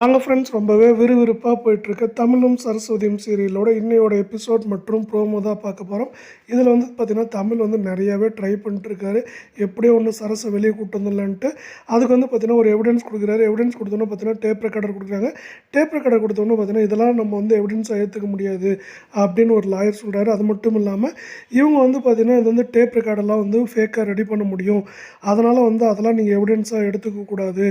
வாங்க ஃப்ரெண்ட்ஸ், ரொம்பவே விறுவிறுப்பாக போயிட்டுருக்க தமிழும் சரஸ்வதியும் சீரியலோட இன்னையோட எபிசோட் மற்றும் ப்ரோமோ தான் பார்க்க போகிறோம். இதில் வந்து பார்த்திங்கன்னா தமிழ் வந்து நிறையாவே ட்ரை பண்ணிட்டுருக்காரு. எப்படியோ ஒன்று சரஸை வெளியே கூட்டு வந்துடலான்ட்டு. அதுக்கு வந்து பார்த்திங்கன்னா ஒரு எவிடன்ஸ் கொடுக்குறாரு. எவிடன்ஸ் கொடுத்தோன்னே பார்த்திங்கன்னா டேப் ரெக்கார்டர் கொடுக்குறாங்க. டேப் ரெக்கார்டர் கொடுத்தோன்னே பார்த்திங்கன்னா இதெல்லாம் நம்ம வந்து எவிடன்ஸாக ஏற்றுக்க முடியாது அப்படின்னு ஒரு லாயர் சொல்கிறாரு. அது மட்டும் இல்லாமல் இவங்க வந்து பார்த்திங்கன்னா இது வந்து டேப் ரெக்கார்டெல்லாம் வந்து ஃபேக்காக ரெடி பண்ண முடியும், அதனால் வந்து அதெல்லாம் நீங்கள் எவிடன்ஸாக எடுத்துக்கக்கூடாது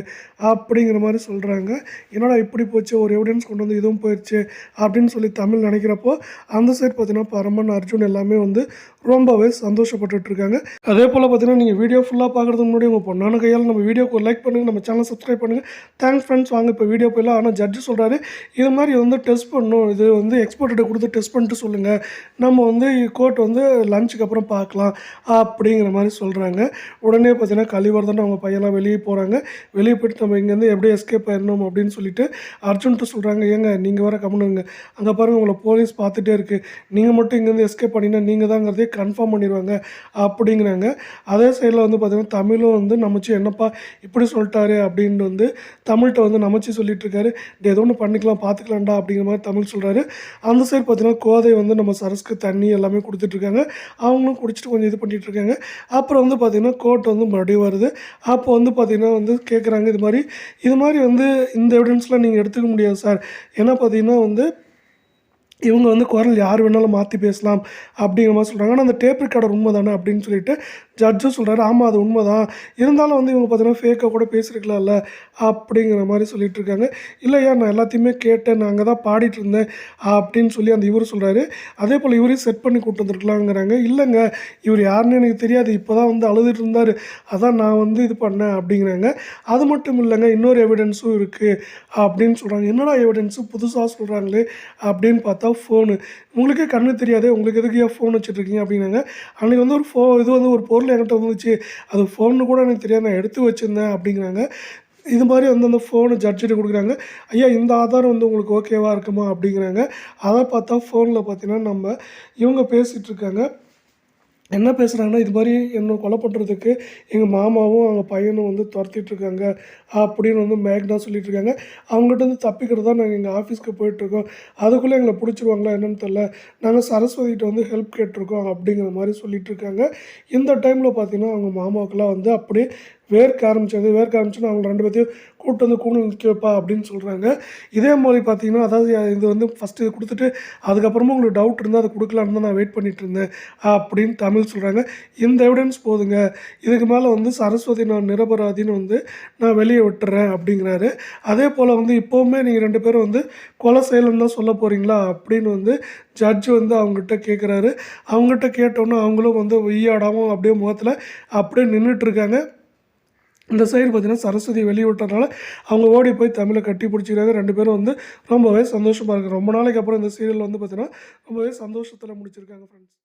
அப்படிங்கிற மாதிரி சொல்கிறாங்க. என்னடா இப்படி போச்சு, ஒரு எவிடன்ஸ் கொண்டு வந்து இதுவும் போயிடுச்சு அப்படின்னு சொல்லி தமிழ் நினைக்கிறப்போ அந்த சைட் பார்த்தீங்கன்னா பரமன், அர்ஜுன் எல்லாமே வந்து ரொம்பவே சந்தோஷப்பட்டுருக்காங்க. அதே போல் பார்த்தீங்கன்னா நீங்கள் வீடியோ ஃபுல்லாக பார்க்குறதுக்கு முன்னாடி உங்கள் பொண்ணான கையால் நம்ம வீடியோக்கு லைக் பண்ணுங்கள், நம்ம சேனல் சப்ஸ்கிரைப் பண்ணுங்கள். Thanks friends. வாங்க இப்போ வீடியோ போயிடலாம். ஆனால் ஜட்ஜு சொல்கிறாரு, இது மாதிரி வந்து டெஸ்ட் பண்ணணும், இது வந்து எக்ஸ்பர்ட்டை கொடுத்து டெஸ்ட் பண்ணிட்டு சொல்லுங்கள், நம்ம வந்து கோர்ட் வந்து லஞ்சுக்கு அப்புறம் பார்க்கலாம் அப்படிங்கிற மாதிரி சொல்கிறாங்க. உடனே பார்த்தீங்கன்னா கலிவர்தன் அவங்க பையெல்லாம் வெளியே போகிறாங்க. வெளியே போய்ட்டு நம்ம இங்கேருந்து எப்படி எஸ்கேப் ஆயிடணும் அப்படின்னு சொல்லிட்டு அர்ஜுன்ட்டு சொல்கிறாங்க, ஏங்க நீங்கள் வர கம்முனுங்க, அங்கே பாருங்கள் உங்களை போலீஸ் பார்த்துட்டே இருக்குது, நீங்கள் மட்டும் இங்கேருந்து எஸ்கேப் பண்ணிங்கன்னா நீங்கள் தாங்கிறதே கன்ஃபார்ம் பண்ணிடுவாங்க அப்படிங்கிறாங்க. அதே சைடில் வந்து பார்த்திங்கன்னா தமிழும் வந்து நமச்சு என்னப்பா இப்படி சொல்லிட்டாரு அப்படின்னு வந்து தமிழ்கிட்ட வந்து நமச்சு சொல்லிட்டு இருக்காரு. ஏதோ ஒன்று பண்ணிக்கலாம் பார்த்துக்கலாம்டா அப்படிங்கிற மாதிரி தமிழ் சொல்கிறாரு. அந்த சைடு பார்த்திங்கன்னா கோதை வந்து நம்ம சரஸ்க்கு தண்ணி எல்லாமே கொடுத்துட்ருக்காங்க. அவங்களும் குடிச்சிட்டு கொஞ்சம் இது பண்ணிகிட்டு இருக்காங்க. அப்புறம் வந்து பார்த்திங்கன்னா கோர்ட் வந்து மறுபடியும் வருது. அப்போ வந்து பார்த்திங்கன்னா வந்து கேட்குறாங்க, இது மாதிரி வந்து இந்த எவிடன்ஸ்லாம் நீங்கள் எடுத்துக்க முடியாது சார், ஏன்னா பார்த்தீங்கன்னா வந்து இவங்க வந்து குரல் யார் வேணாலும் மாற்றி பேசலாம் அப்படிங்கிற மாதிரி சொல்கிறாங்க. ஆனால் அந்த டேப் ரெக்கார்டர் உண்மை தானே அப்படின்னு சொல்லிட்டு ஜட்ஜும் சொல்கிறாரு, ஆமாம் அது உண்மை தான், இருந்தாலும் வந்து இவங்க பார்த்தீங்கன்னா ஃபேக்காக கூட பேசியிருக்கலாம்ல அப்படிங்கிற மாதிரி சொல்லிட்டு இருக்காங்க. இல்லையா நான் எல்லாத்தையுமே கேட்டேன், நான் அங்கே தான் பாடிட்டு இருந்தேன் அப்படின்னு சொல்லி அந்த இவர் சொல்கிறாரு. அதே போல் இவரையும் செட் பண்ணி கூப்பிட்டு வந்துருக்கலாங்கிறாங்க. இல்லைங்க இவர் யாருன்னு எனக்கு தெரியாது, இப்போ தான் வந்து அழுதுட்டு இருந்தார், அதான் நான் வந்து இது பண்ணேன் அப்படிங்கிறாங்க. அது மட்டும் இல்லைங்க இன்னொரு எவிடன்ஸும் இருக்குது அப்படின்னு சொல்கிறாங்க. என்னடா எவிடன்ஸு புதுசாக சொல்கிறாங்களே அப்படின்னு பார்த்தா ஃபோனு. உங்களுக்கே கண்ணு தெரியாது, உங்களுக்கு எதுக்கு ஏன் ஃபோன் வச்சுட்ருக்கீங்க அப்படின்னாங்க. அன்றைக்கி வந்து ஒரு இது வந்து ஒரு பொருள் என்கிட்ட வந்துச்சு, அது ஃபோன்னு கூட எனக்கு தெரியாது, நான் எடுத்து வச்சுருந்தேன் அப்படிங்கிறாங்க. இது மாதிரி வந்து அந்த ஃபோனு ஜட்ஜிட்டு கொடுக்குறாங்க. ஐயா இந்த ஆதாரம் வந்து உங்களுக்கு ஓகேவாக இருக்குமா அப்படிங்கிறாங்க. அதை பார்த்தா ஃபோனில் பார்த்தீங்கன்னா நம்ம இவங்க பேசிகிட்ருக்காங்க. என்ன பேசுகிறாங்கன்னா, இது மாதிரி என்னை கொலை பண்ணுறதுக்கு எங்கள் மாமாவும் அவங்க பையனும் வந்து துரத்திட்டுருக்காங்க அப்படின்னு வந்து மேக்னா சொல்லிகிட்ருக்காங்க. அவங்ககிட்ட வந்து தப்பிக்கிறது தான் நாங்கள் எங்கள் ஆஃபீஸ்க்கு போயிட்டுருக்கோம், அதுக்குள்ளே எங்களை பிடிச்சிருவாங்களா என்னன்னு தெரில, நாங்கள் சரஸ்வதிகிட்ட வந்து ஹெல்ப் கேட்டிருக்கோம் அப்படிங்கிற மாதிரி சொல்லிகிட்ருக்காங்க. இந்த டைமில் பார்த்திங்கன்னா அவங்க மாமாவுக்கெல்லாம் வந்து அப்படியே வேர்க்க ஆரம்பிச்சோன்னா அவங்க 2 பேர்த்தையும் கூப்பிட்டு வந்து கூண்டு நிற்க வைப்பா அப்படின்னு சொல்கிறாங்க. இதே மாதிரி பார்த்திங்கன்னா அதாவது இது வந்து ஃபஸ்ட்டு கொடுத்துட்டு அதுக்கப்புறமா உங்களுக்கு டவுட் இருந்தால் அதை கொடுக்கலான்னு தான் நான் வெயிட் பண்ணிகிட்டு இருந்தேன் அப்படின்னு தமிழ் சொல்கிறாங்க. இந்த எவிடன்ஸ் போதுங்க, இதுக்கு மேலே வந்து சரஸ்வதி நான் நிரபராதின்னு வந்து நான் வெளியே விட்டுறேன் அப்படிங்கிறாரு. அதே போல் வந்து இப்போவுமே நீங்கள் 2 பேரும் வந்து கொலை செய்யலைன்னு தான் சொல்ல போகிறீங்களா அப்படின்னு வந்து ஜட்ஜு வந்து அவங்ககிட்ட கேட்குறாரு. அவங்ககிட்ட கேட்டோன்னே அவங்களும் வந்து வெய்யாடாமல் அப்படியே முகத்தில் அப்படியே நின்றுட்டுருக்காங்க. இந்த சைடு பார்த்திங்கன்னா சரஸ்வதி வெளியே விட்டதுனால அவங்க ஓடி போய் தமிழை கட்டி பிடிச்சிக்கிறாங்க. 2 பேரும் வந்து ரொம்பவே சந்தோஷமாக இருக்குது. ரொம்ப நாளைக்கு அப்புறம் இந்த சீரியல் வந்து பார்த்திங்கன்னா ரொம்பவே சந்தோஷத்தில் முடிச்சிருக்காங்க ஃப்ரெண்ட்ஸ்.